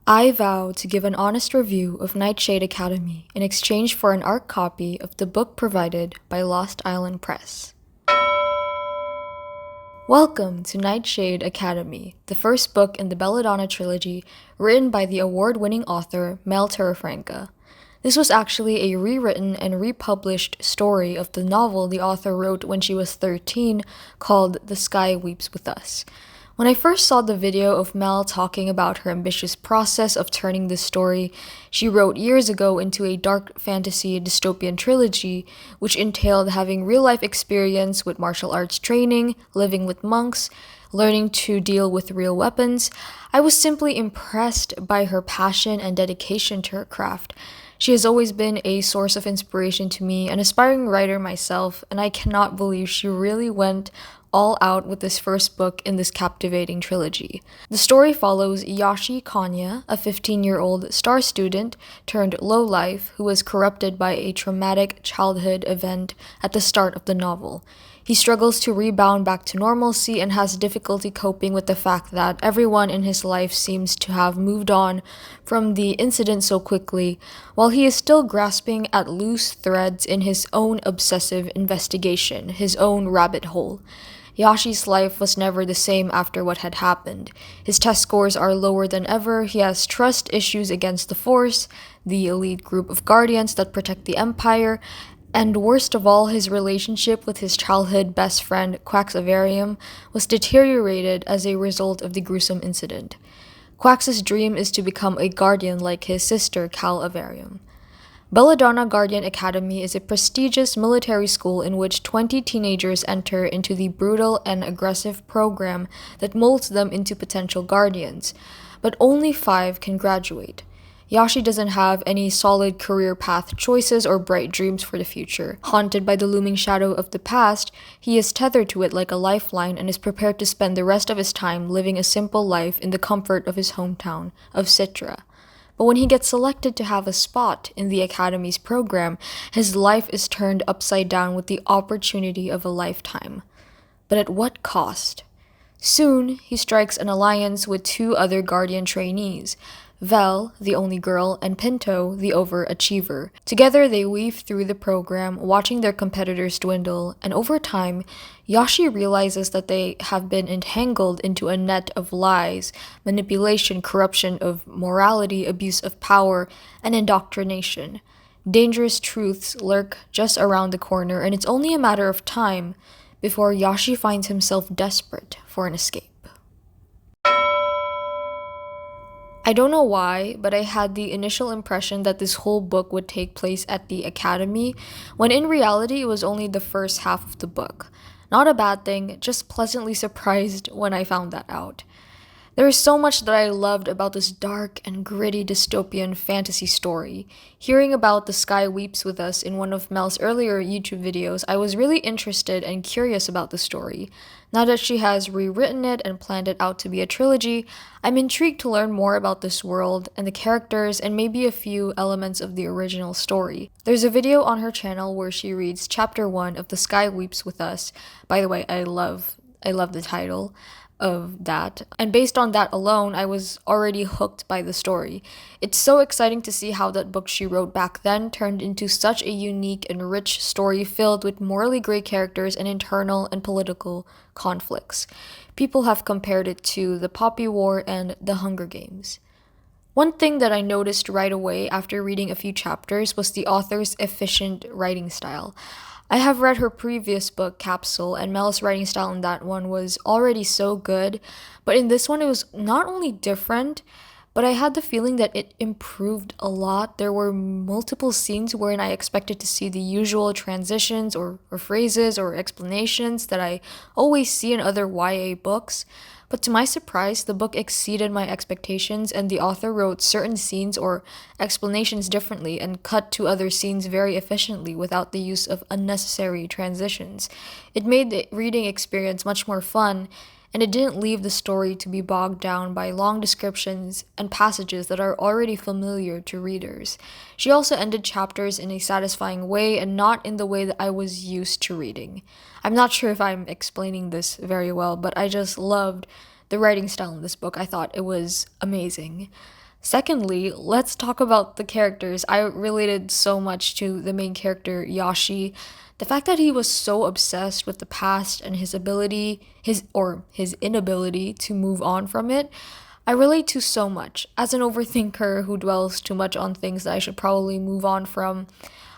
I vow to give an honest review of Nightshade Academy in exchange for an ARC copy of the book provided by Lost Island Press. Welcome to Nightshade Academy, the first book in the Belladonna trilogy written by the award-winning author Mel Torrefranca. This was actually a rewritten and republished story of the novel the author wrote when she was 13 called The Sky Weeps With Us. When I first saw the video of Mel talking about her ambitious process of turning this story she wrote years ago into a dark fantasy dystopian trilogy, which entailed having real-life experience with martial arts training, living with monks, learning to deal with real weapons, I was simply impressed by her passion and dedication to her craft. She has always been a source of inspiration to me, an aspiring writer myself, and I cannot believe she really went all out with this first book in this captivating trilogy. The story follows Yashi Kanya, a 15-year-old star student turned lowlife who was corrupted by a traumatic childhood event at the start of the novel. He struggles to rebound back to normalcy and has difficulty coping with the fact that everyone in his life seems to have moved on from the incident so quickly, while he is still grasping at loose threads in his own obsessive investigation, his own rabbit hole. Yashi's life was never the same after what had happened. His test scores are lower than ever, he has trust issues against the Force, the elite group of guardians that protect the Empire, and worst of all, his relationship with his childhood best friend, Quaxavarium, was deteriorated as a result of the gruesome incident. Quax's dream is to become a guardian like his sister, Calavarium. Belladonna Guardian Academy is a prestigious military school in which 20 teenagers enter into the brutal and aggressive program that molds them into potential guardians, but only 5 can graduate. Yashi doesn't have any solid career path choices or bright dreams for the future. Haunted by the looming shadow of the past, he is tethered to it like a lifeline and is prepared to spend the rest of his time living a simple life in the comfort of his hometown of Citra. But when he gets selected to have a spot in the Academy's program, his life is turned upside down with the opportunity of a lifetime. But at what cost? Soon, he strikes an alliance with 2 other Guardian trainees, Vel, the only girl, and Pinto, the overachiever. Together, they weave through the program, watching their competitors dwindle, and over time, Yashi realizes that they have been entangled into a net of lies, manipulation, corruption of morality, abuse of power, and indoctrination. Dangerous truths lurk just around the corner, and it's only a matter of time before Yashi finds himself desperate for an escape. I don't know why, but I had the initial impression that this whole book would take place at the Academy, when in reality it was only the first half of the book. Not a bad thing, just pleasantly surprised when I found that out. There is so much that I loved about this dark and gritty dystopian fantasy story. Hearing about The Sky Weeps With Us in one of Mel's earlier YouTube videos, I was really interested and curious about the story. Now that she has rewritten it and planned it out to be a trilogy, I'm intrigued to learn more about this world and the characters and maybe a few elements of the original story. There's a video on her channel where she reads Chapter 1 of The Sky Weeps With Us. By the way, I love the title of that, and based on that alone, I was already hooked by the story. It's so exciting to see how that book she wrote back then turned into such a unique and rich story filled with morally gray characters and internal and political conflicts. People have compared it to the Poppy War and the Hunger Games. One thing that I noticed right away after reading a few chapters was the author's efficient writing style. I have read her previous book, Capsule, and Mel's writing style in that one was already so good, but in this one it was not only different, but I had the feeling that it improved a lot. There were multiple scenes wherein I expected to see the usual transitions or phrases or explanations that I always see in other YA books. But to my surprise, the book exceeded my expectations and the author wrote certain scenes or explanations differently and cut to other scenes very efficiently without the use of unnecessary transitions. It made the reading experience much more fun, and it didn't leave the story to be bogged down by long descriptions and passages that are already familiar to readers. She also ended chapters in a satisfying way and not in the way that I was used to reading. I'm not sure if I'm explaining this very well, but I just loved the writing style in this book. I thought it was amazing. Secondly, let's talk about the characters. I related so much to the main character, Yashi. The fact that he was so obsessed with the past and his inability to move on from it, I relate to so much. As an overthinker who dwells too much on things that I should probably move on from,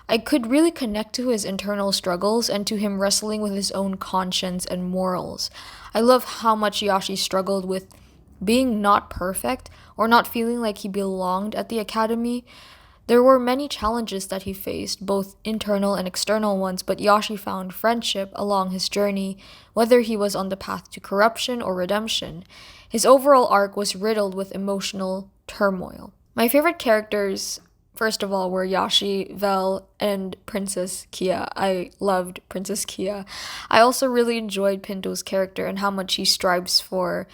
I could really connect to his internal struggles and to him wrestling with his own conscience and morals. I love how much Yashi struggled with being not perfect or not feeling like he belonged at the academy. There were many challenges that he faced, both internal and external ones, but Yashi found friendship along his journey, whether he was on the path to corruption or redemption. His overall arc was riddled with emotional turmoil. My favorite characters, first of all, were Yashi, Vel, and Princess Kia. I loved Princess Kia. I also really enjoyed Pinto's character and how much he strives for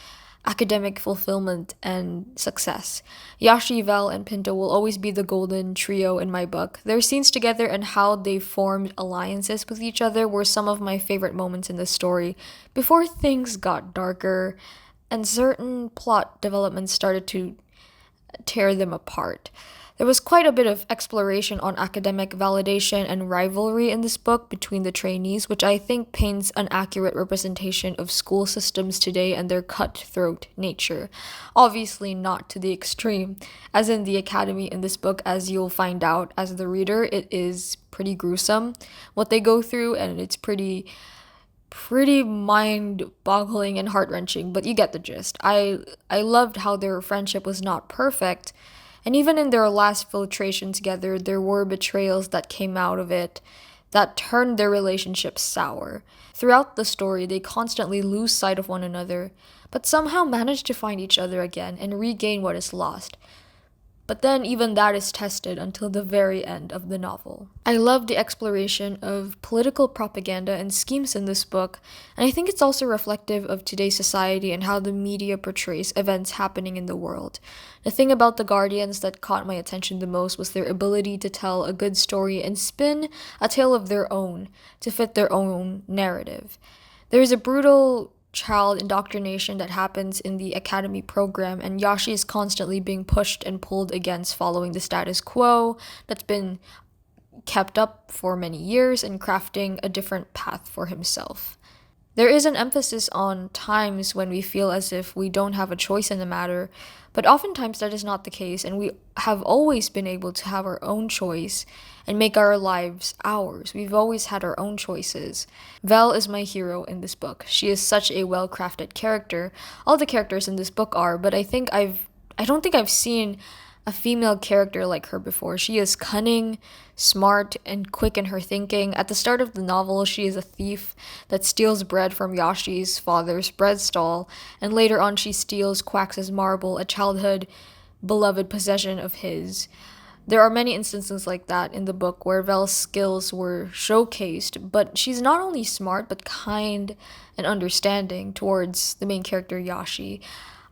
academic fulfillment and success. Yashi, Vel, and Pinto will always be the golden trio in my book. Their scenes together and how they formed alliances with each other were some of my favorite moments in the story before things got darker and certain plot developments started to tear them apart. There was quite a bit of exploration on academic validation and rivalry in this book between the trainees, which I think paints an accurate representation of school systems today and their cutthroat nature. Obviously, not to the extreme, as in the academy in this book, as you'll find out as the reader, it is pretty gruesome what they go through, and it's pretty mind-boggling and heart-wrenching, but you get the gist. I loved how their friendship was not perfect, and even in their last filtration together, there were betrayals that came out of it that turned their relationship sour. Throughout the story, they constantly lose sight of one another, but somehow manage to find each other again and regain what is lost. But then even that is tested until the very end of the novel. I love the exploration of political propaganda and schemes in this book, and I think it's also reflective of today's society and how the media portrays events happening in the world. The thing about the Guardians that caught my attention the most was their ability to tell a good story and spin a tale of their own to fit their own narrative. There is a brutal child indoctrination that happens in the academy program, and Yashi is constantly being pushed and pulled against following the status quo that's been kept up for many years and crafting a different path for himself. There is an emphasis on times when we feel as if we don't have a choice in the matter, but oftentimes that is not the case, and we have always been able to have our own choice and make our lives ours. We've always had our own choices. Vel is my hero in this book. She is such a well-crafted character. All the characters in this book are, but I don't think I've seen a female character like her before. She is cunning, smart, and quick in her thinking. At the start of the novel, she is a thief that steals bread from Yashi's father's bread stall, and later on she steals Quax's marble, a childhood beloved possession of his. There are many instances like that in the book where Vel's skills were showcased, but she's not only smart but kind and understanding towards the main character Yashi.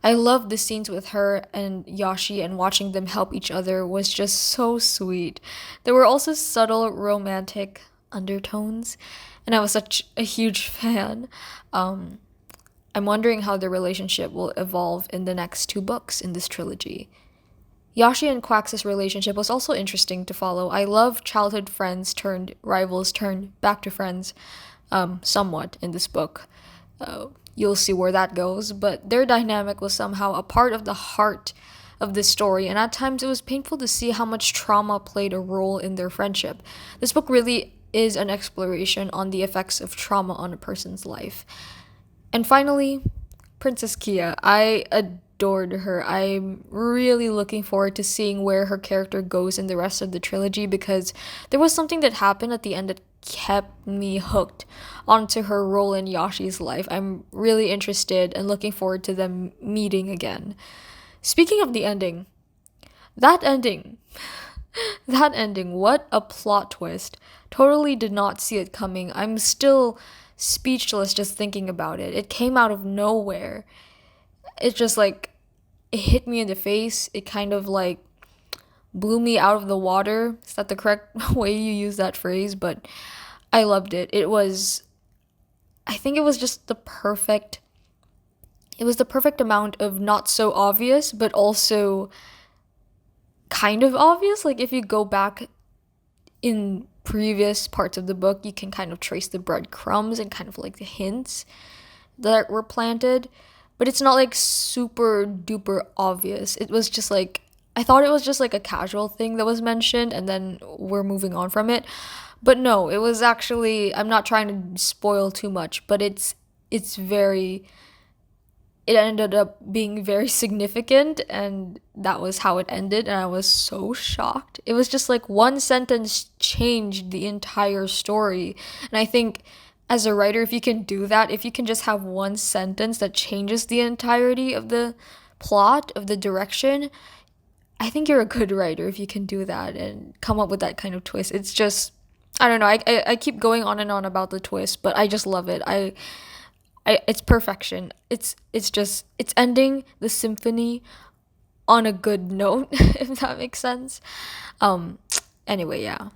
I loved the scenes with her and Yashi, and watching them help each other was just so sweet. There were also subtle romantic undertones, and I was such a huge fan. I'm wondering how their relationship will evolve in the next two books in this trilogy. Yashi and Quax's relationship was also interesting to follow. I love childhood friends turned rivals turned back to friends, somewhat in this book. You'll see where that goes, but their dynamic was somehow a part of the heart of this story, and at times it was painful to see how much trauma played a role in their friendship. This book really is an exploration on the effects of trauma on a person's life. And finally, Princess Kia. I adored her. I'm really looking forward to seeing where her character goes in the rest of the trilogy, because there was something that happened at the end that kept me hooked onto her role in Yashi's life. I'm really interested and looking forward to them meeting again. Speaking of the ending, that ending, that ending, what a plot twist. Totally did not see it coming. I'm still speechless just thinking about it. It came out of nowhere. It just it hit me in the face. It kind of blew me out of the water. Is that the correct way you use that phrase? But I loved it. I think it was just the perfect amount of not so obvious, but also kind of obvious. Like, if you go back in previous parts of the book, you can kind of trace the breadcrumbs and kind of like the hints that were planted, but it's not like super duper obvious. It was just like, I thought it was just like a casual thing that was mentioned and then we're moving on from it. But no, it was actually, I'm not trying to spoil too much, but it's very, it ended up being very significant, and that was how it ended, and I was so shocked. It was just like one sentence changed the entire story. And I think as a writer, if you can do that, if you can just have one sentence that changes the entirety of the plot, of the direction, I think you're a good writer if you can do that and come up with that kind of twist. It's just, I don't know, I keep going on and on about the twist, but I just love it. It's perfection. It's just, it's ending the symphony on a good note, if that makes sense. Um anyway, yeah.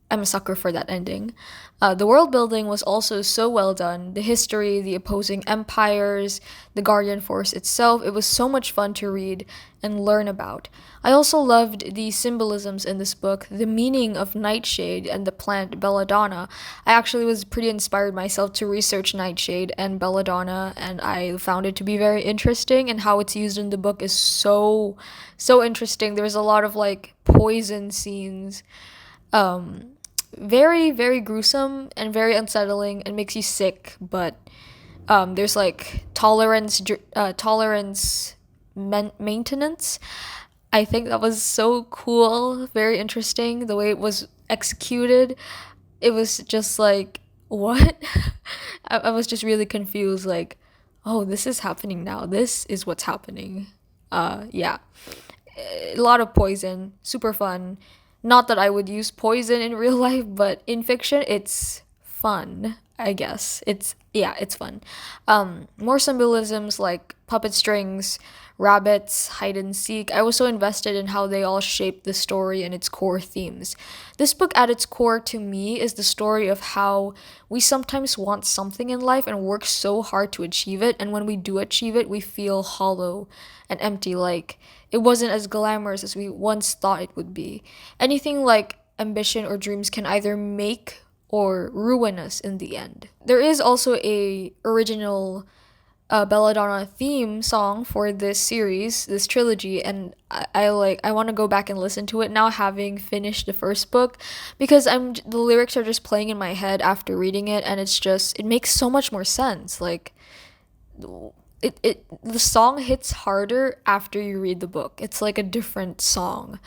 I'm a sucker for that ending. The world building was also so well done. The history, the opposing empires, the Guardian Force itself, it was so much fun to read and learn about. I also loved the symbolisms in this book, the meaning of Nightshade and the plant belladonna. I actually was pretty inspired myself to research Nightshade and belladonna, and I found it to be very interesting, and how it's used in the book is so interesting. There's a lot of like poison scenes. Very, very gruesome and very unsettling and makes you sick, but there's like tolerance maintenance. I think that was so cool, very interesting the way it was executed. It was just like, what? I was just really confused, like, oh, this is happening now, this is what's happening. Yeah, a lot of poison, super fun. Not that I would use poison in real life, but in fiction, it's fun, I guess. Yeah, it's fun. More symbolisms like puppet strings, rabbits, hide and seek. I was so invested in how they all shaped the story and its core themes. This book, at its core, to me, is the story of how we sometimes want something in life and work so hard to achieve it, and when we do achieve it, we feel hollow and empty, like it wasn't as glamorous as we once thought it would be. Anything like ambition or dreams can either make or ruin us in the end. There is also a original belladonna theme song for this series, this trilogy, and I want to go back and listen to it now, having finished the first book, because the lyrics are just playing in my head after reading it, and it makes so much more sense. Like, the song hits harder after you read the book. It's like a different song.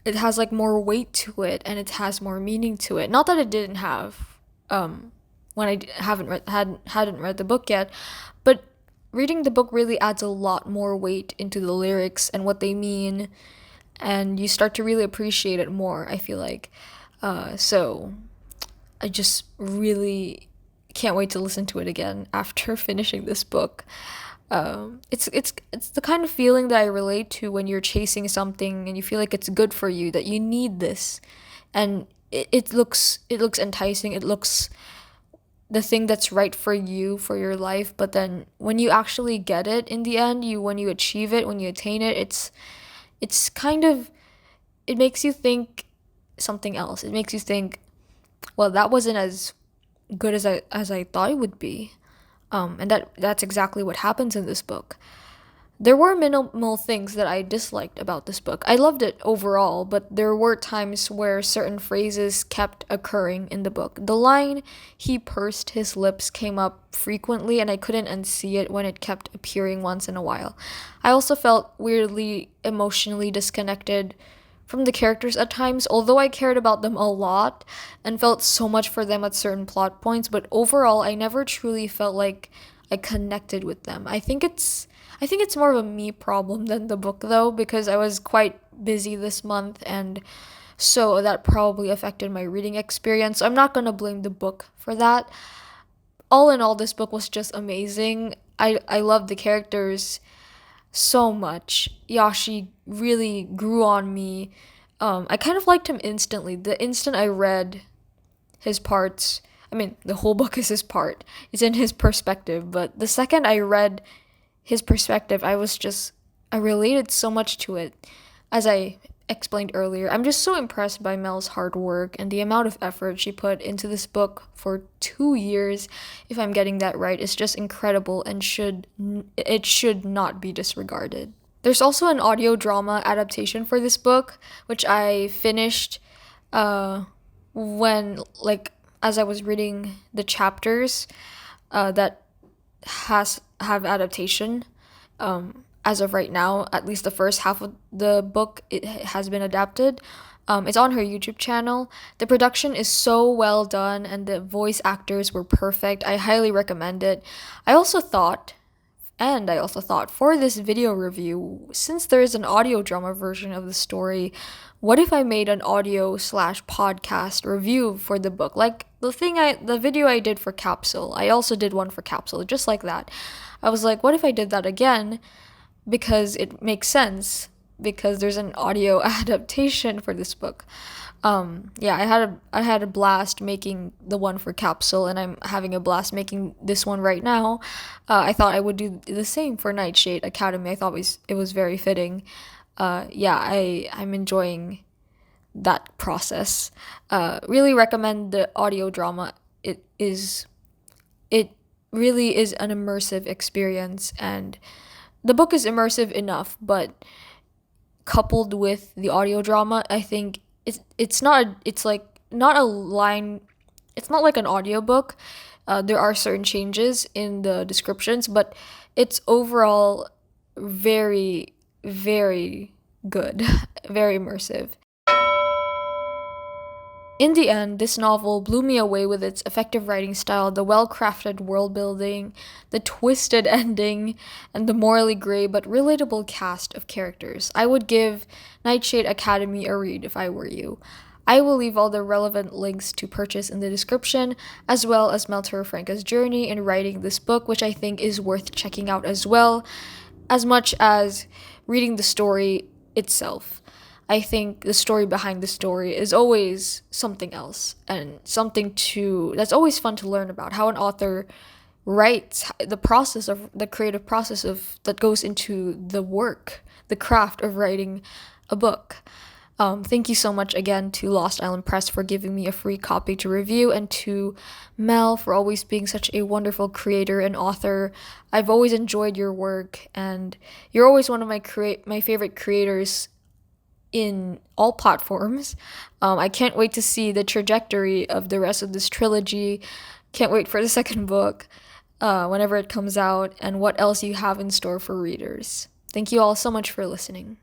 It has like more weight to it, and it has more meaning to it. Not that it didn't have when hadn't read the book yet, but reading the book really adds a lot more weight into the lyrics and what they mean, and you start to really appreciate it more, I feel like. So I just really can't wait to listen to it again after finishing this book. It's the kind of feeling that I relate to when you're chasing something and you feel like it's good for you, that you need this, and it looks enticing. It looks the thing that's right for you, for your life, but then when you actually get it in the end, when you achieve it, when you attain it, it's kind of, it makes you think something else. It makes you think, well, that wasn't as good as I thought it would be. And that's exactly what happens in this book. There were minimal things that I disliked about this book. I loved it overall, but there were times where certain phrases kept occurring in the book. The line, "he pursed his lips," came up frequently, and I couldn't unsee it when it kept appearing once in a while. I also felt weirdly emotionally disconnected from the characters at times, although I cared about them a lot and felt so much for them at certain plot points, but overall I never truly felt like I connected with them. I think it's more of a me problem than the book, though, because I was quite busy this month, and so that probably affected my reading experience. So I'm not going to blame the book for that. All in all, this book was just amazing. I loved the characters so much. Yashi really grew on me. I kind of liked him instantly. The instant I read his parts, I mean, the whole book is his part. It's in his perspective, but the second I read his perspective, I related so much to it. as I explained earlier, I'm just so impressed by Mel's hard work and the amount of effort she put into this book for 2 years. If I'm getting that right, it's just incredible and it should not be disregarded. There's also an audio drama adaptation for this book, which I finished uh, when, like, as I was reading the chapters that have adaptation. As of right now, at least the first half of the book it has been adapted. It's on her YouTube channel. The production is so well done, and the voice actors were perfect. I highly recommend it. I also thought for this video review, since there is an audio drama version of the story, what if I made an audio slash podcast review for the book? Like the video I did for Capsule, I also did one for Capsule, just like that. I was like, what if I did that again? Because it makes sense, because there's an audio adaptation for this book. Yeah, I had a blast making the one for Capsule, and I'm having a blast making this one right now. I thought I would do the same for Nightshade Academy. I thought it was very fitting. Yeah, I'm enjoying that process. Really recommend the audio drama. It really is an immersive experience, and the book is immersive enough, but coupled with the audio drama, I think it's not like an audiobook. There are certain changes in the descriptions, but it's overall very, very good, very immersive. In the end, this novel blew me away with its effective writing style, the well-crafted world building, the twisted ending, and the morally gray but relatable cast of characters. I would give Nightshade Academy a read if I were you. I will leave all the relevant links to purchase in the description, as well as Mel Torrefranca's journey in writing this book, which I think is worth checking out as well, as much as reading the story itself. I think the story behind the story is always something else, and that's always fun to learn about how an author writes, the creative process that goes into the craft of writing a book. Thank you so much again to Lost Island Press for giving me a free copy to review, and to Mel for always being such a wonderful creator and author. I've always enjoyed your work, and you're always one of my favorite creators in all platforms. I can't wait to see the trajectory of the rest of this trilogy. Can't wait for the second book whenever it comes out, and what else you have in store for readers. Thank you all so much for listening.